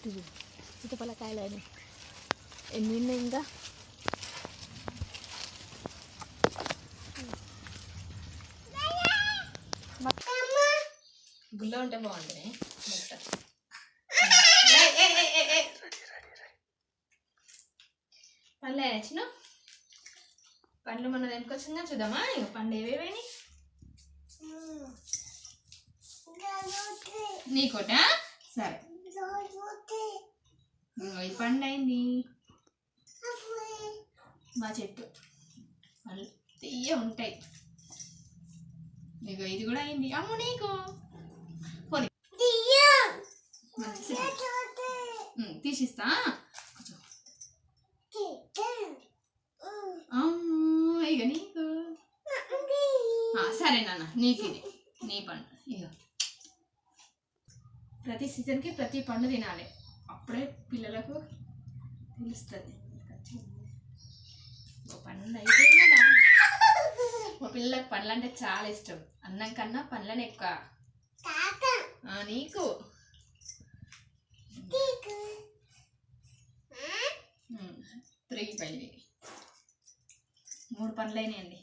సీతఫలకాయలు అయినాయి. ఎన్ని ఉన్నాయి ఇంకా? గుళ్ళో ఉంటే బాగుంటుంది. పండ్లు వేసిన పండ్లు మన వెనుకొచ్చిందా చూద్దామా? ఇక పండు ఏవేవేని నీకోట సరే. ఈ పండు అయింది మా చెట్టు, పండ్లు తీయ ఉంటాయి. నీకు ఇది కూడా అయింది. అమ్ము నీకు తీసిస్తా. అమ్ము ఇక నీకు సరే నాన్న, నీకు ఇది నీ పండు. ఇక ప్రతి సీజన్కి ప్రతి పండు తినాలి, అప్పుడే పిల్లలకు తెలుస్తుంది. పండ్లు అయిపోయింది. మా పిల్లలకు పండ్లు అంటే చాలా ఇష్టం, అన్నం కన్నా పండ్లని ఎక్కువ. నీకు 3 పండ్లు 3 పండ్లు అయినాయండి.